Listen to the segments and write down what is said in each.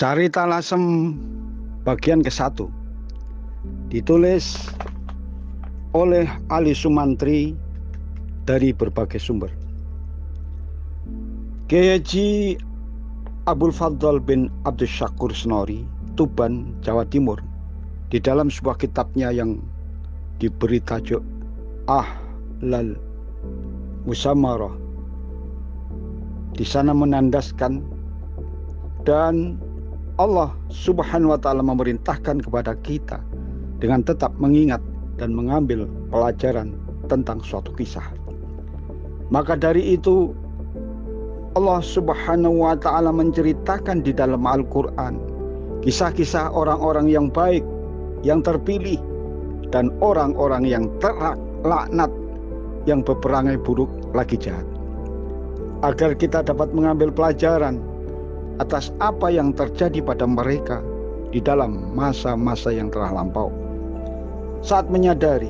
Carita Lasem bagian ke-1 ditulis oleh Ali Sumantri dari berbagai sumber. Kiai Haji Abdul Fadl bin Abdul Syakur Snori, Tuban, Jawa Timur, di dalam sebuah kitabnya yang diberi tajuk Ahlal Musamarah, di sana menandaskan dan Allah Subhanahu wa Ta'ala memerintahkan kepada kita dengan tetap mengingat dan mengambil pelajaran tentang suatu kisah. Maka dari itu Allah Subhanahu wa Ta'ala menceritakan di dalam Al-Quran kisah-kisah orang-orang yang baik, yang terpilih, dan orang-orang yang terlaknat, yang berperangai buruk lagi jahat, agar kita dapat mengambil pelajaran atas apa yang terjadi pada mereka di dalam masa-masa yang telah lampau. Saat menyadari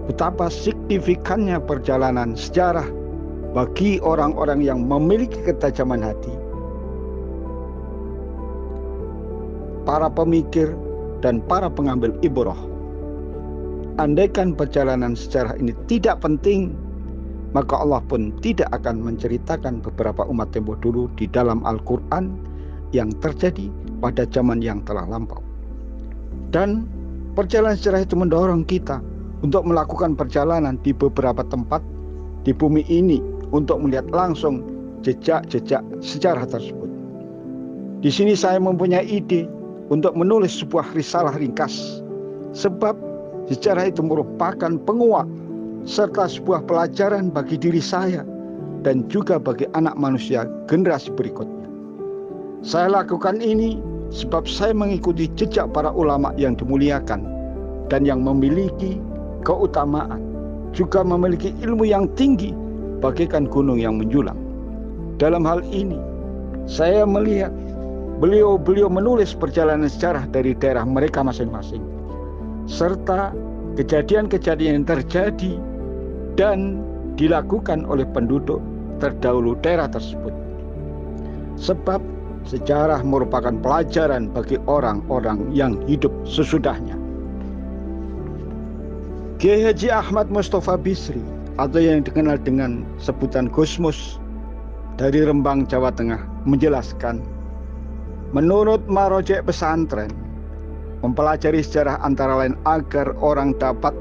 betapa signifikannya perjalanan sejarah bagi orang-orang yang memiliki ketajaman hati, para pemikir dan para pengambil ibrah. Andaikan perjalanan sejarah ini tidak penting, maka Allah pun tidak akan menceritakan beberapa umat tempo dulu di dalam Al-Quran yang terjadi pada zaman yang telah lampau. Dan perjalanan sejarah itu mendorong kita untuk melakukan perjalanan di beberapa tempat di bumi ini untuk melihat langsung jejak-jejak sejarah tersebut. Di sini saya mempunyai ide untuk menulis sebuah risalah ringkas, sebab sejarah itu merupakan penguat serta sebuah pelajaran bagi diri saya dan juga bagi anak manusia generasi berikutnya. Saya lakukan ini sebab saya mengikuti jejak para ulama yang dimuliakan dan yang memiliki keutamaan, juga memiliki ilmu yang tinggi bagaikan gunung yang menjulang. Dalam hal ini saya melihat beliau menulis perjalanan sejarah dari daerah mereka masing-masing, serta kejadian-kejadian yang terjadi dan dilakukan oleh penduduk terdahulu daerah tersebut. Sebab sejarah merupakan pelajaran bagi orang-orang yang hidup sesudahnya. Kiai Haji Ahmad Mustafa Bisri, atau yang dikenal dengan sebutan Gusmus, dari Rembang, Jawa Tengah, menjelaskan, menurut marojek pesantren, mempelajari sejarah antara lain agar orang dapat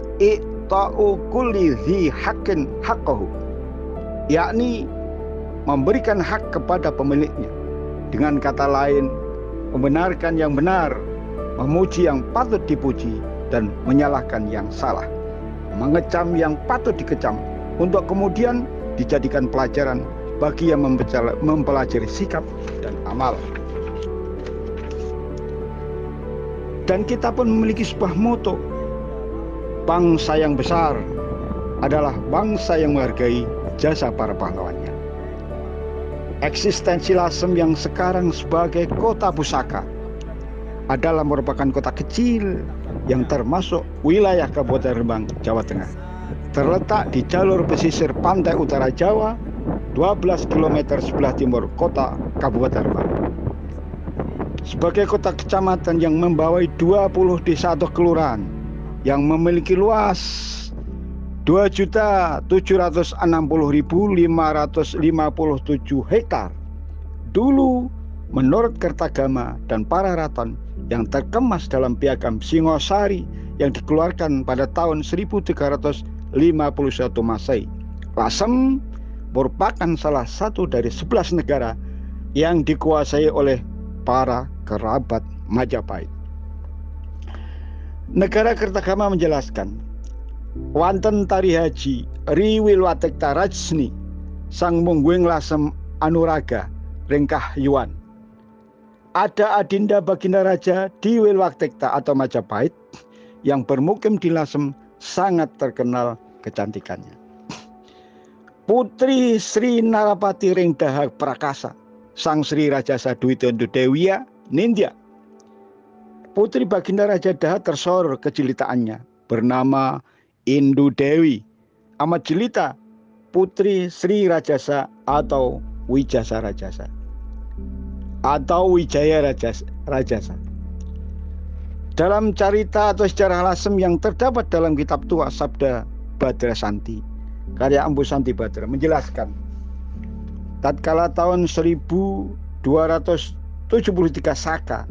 ta'u kulli dzi haqqin haqqahu, yakni memberikan hak kepada pemiliknya. Dengan kata lain, membenarkan yang benar, memuji yang patut dipuji, dan menyalahkan yang salah, mengecam yang patut dikecam, untuk kemudian dijadikan pelajaran bagi yang mempelajari sikap dan amal. Dan kita pun memiliki sebuah moto, bangsa yang besar adalah bangsa yang menghargai jasa para pahlawannya. Eksistensi Lasem yang sekarang sebagai kota pusaka adalah merupakan kota kecil yang termasuk wilayah Kabupaten Rembang, Jawa Tengah. Terletak di jalur pesisir pantai utara Jawa, 12 km sebelah timur kota Kabupaten Rembang. Sebagai kota kecamatan yang membawai 20 desa atau kelurahan, yang memiliki luas 2.760.557 hektar. Dulu menurut Kertagama dan para raton yang terkemas dalam piagam Singosari yang dikeluarkan pada tahun 1351 Masehi, Lasem merupakan salah satu dari 11 negara yang dikuasai oleh para kerabat Majapahit. Negara Kertagama menjelaskan, wonten tari haji riwil watekta rajni sang mungguing Lasem anuraga ringkah yuan. Ada adinda baginda raja di Wilwatekta atau Majapahit yang bermukim di Lasem sangat terkenal kecantikannya. Putri Sri Narapati ring Dahak Prakasa sang Sri Rajasa Dwitendo Dewiya Nindya. Putri baginda Raja Daha tersorot kejelitaannya, bernama Indu Dewi amat jelita, putri Sri Rajasa atau Wijasa Rajasa. atau Wijaya Rajasa. Dalam cerita atau sejarah Lasem yang terdapat dalam kitab tua Sabda Badra Santi, karya Empu Santi Badra, menjelaskan tatkala tahun 1273 Saka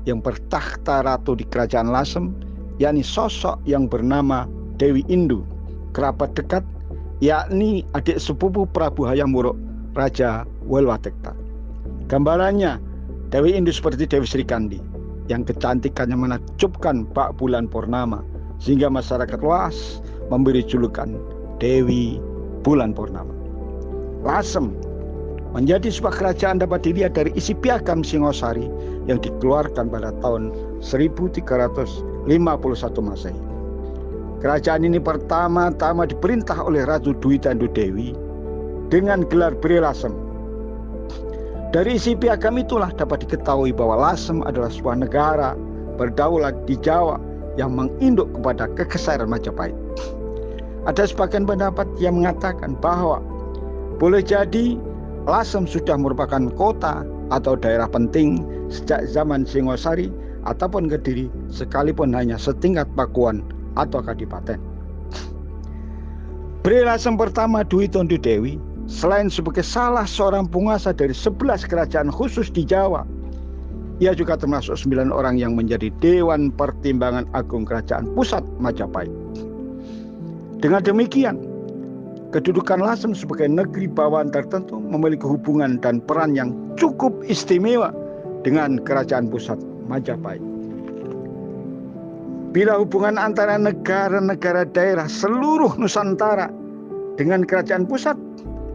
yang bertakhta ratu di kerajaan Lasem, yakni sosok yang bernama Dewi Indu, kerabat dekat, yakni adik sepupu Prabu Hayam Wuruk, Raja Welwatekta. Gambarannya Dewi Indu seperti Dewi Srikandi yang kecantikannya menakjubkan bak bulan purnama, sehingga masyarakat luas memberi julukan Dewi Bulan Purnama. Lasem menjadi sebuah kerajaan dapat dilihat dari isi piagam Singosari yang dikeluarkan pada tahun 1351 Masehi. Kerajaan ini pertama-tama diperintah oleh Ratu Dwi Tandu Dewi dengan gelar Bri Lasem. Dari isi piagam itulah dapat diketahui bahwa Lasem adalah sebuah negara berdaulat di Jawa yang menginduk kepada Kekaisaran Majapahit. Ada sebagian pendapat yang mengatakan bahwa boleh jadi Lasem sudah merupakan kota atau daerah penting sejak zaman Singosari ataupun Kediri, sekalipun hanya setingkat Pakuan atau Kadipaten. Bri Lasem pertama Dwi Tandu Dewi selain sebagai salah seorang penguasa dari 11 kerajaan khusus di Jawa, ia juga termasuk 9 orang yang menjadi Dewan Pertimbangan Agung Kerajaan Pusat Majapahit. Dengan demikian, kedudukan Lasem sebagai negeri bawahan tertentu memiliki hubungan dan peran yang cukup istimewa dengan Kerajaan Pusat Majapahit. Bila hubungan antara negara-negara daerah seluruh Nusantara dengan Kerajaan Pusat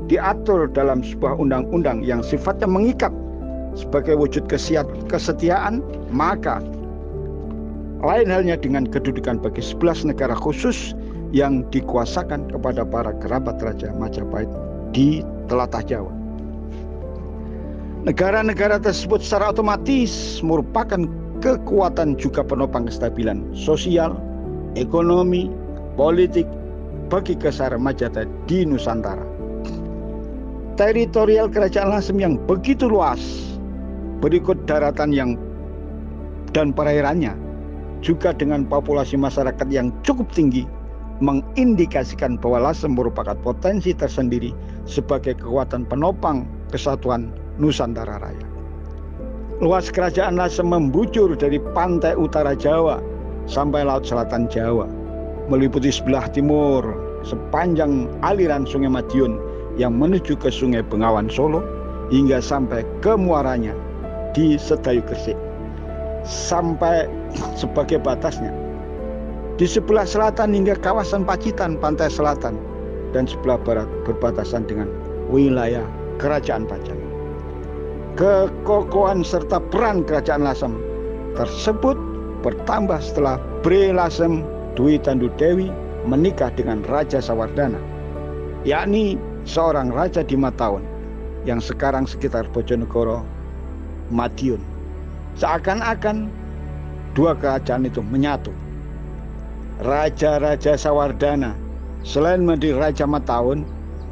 diatur dalam sebuah undang-undang yang sifatnya mengikat sebagai wujud kesetiaan, maka lain halnya dengan kedudukan bagi 11 negara khusus yang dikuasakan kepada para kerabat Raja Majapahit di telatah Jawa. Negara-negara tersebut secara otomatis merupakan kekuatan juga penopang kestabilan sosial, ekonomi, politik bagi Kekaisaran Majapahit di Nusantara. Teritorial kerajaan Lasem yang begitu luas, berikut daratan dan perairannya, juga dengan populasi masyarakat yang cukup tinggi, mengindikasikan bahwa Lasem merupakan potensi tersendiri sebagai kekuatan penopang kesatuan Nusantara Raya. Luas kerajaan Lasem membujur dari pantai utara Jawa sampai laut selatan Jawa, meliputi sebelah timur sepanjang aliran Sungai Madiun yang menuju ke Sungai Bengawan Solo hingga sampai ke muaranya di Sedayu Gresik, sampai sebagai batasnya di sebelah selatan hingga kawasan Pacitan pantai selatan, dan sebelah barat berbatasan dengan wilayah Kerajaan Pajang. Kekokohan serta peran Kerajaan Lasem tersebut bertambah setelah Bri Lasem Dwi Tandu Dewi menikah dengan Raja Sawardana, yakni seorang raja di Mataun yang sekarang sekitar Bojonegoro, Madiun. Seakan-akan dua kerajaan itu menyatu. Raja-raja Sawardana selain menjadi Raja Mataun,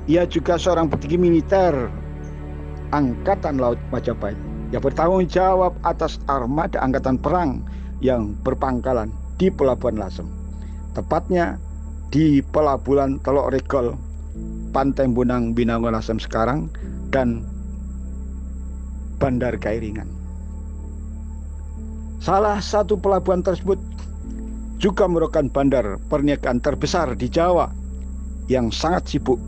ia juga seorang petinggi militer Angkatan Laut Majapahit yang bertanggung jawab atas armada angkatan perang yang berpangkalan di Pelabuhan Lasem, tepatnya di Pelabuhan Teluk Regol, Pantai Bonang Binangun Lasem sekarang, dan Bandar Kairingan. Salah satu pelabuhan tersebut juga merupakan bandar perniagaan terbesar di Jawa yang sangat sibuk,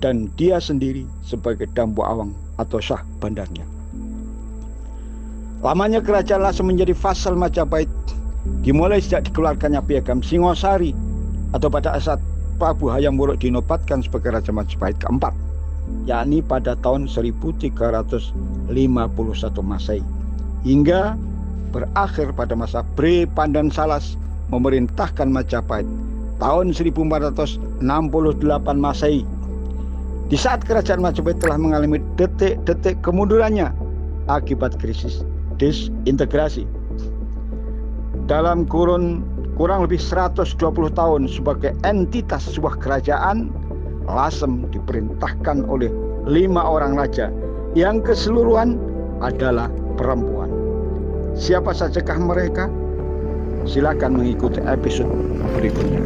dan dia sendiri sebagai Dampu Awang atau sah bandarnya. Lamanya kerajaan Lasem menjadi vasal Majapahit dimulai sejak dikeluarkannya piagam Singosari atau pada saat Prabu Hayam Wuruk dinobatkan sebagai Raja Majapahit keempat, yakni pada tahun 1351 Masehi, hingga berakhir pada masa Bri Pandan Salas memerintahkan Majapahit tahun 1468 Masehi. Di saat kerajaan Majapahit telah mengalami detik-detik kemundurannya akibat krisis disintegrasi. Dalam kurun kurang lebih 120 tahun sebagai entitas sebuah kerajaan, Lasem diperintahkan oleh 5 orang raja yang keseluruhan adalah perempuan. Siapa sajakah mereka? Silakan mengikuti episode berikutnya.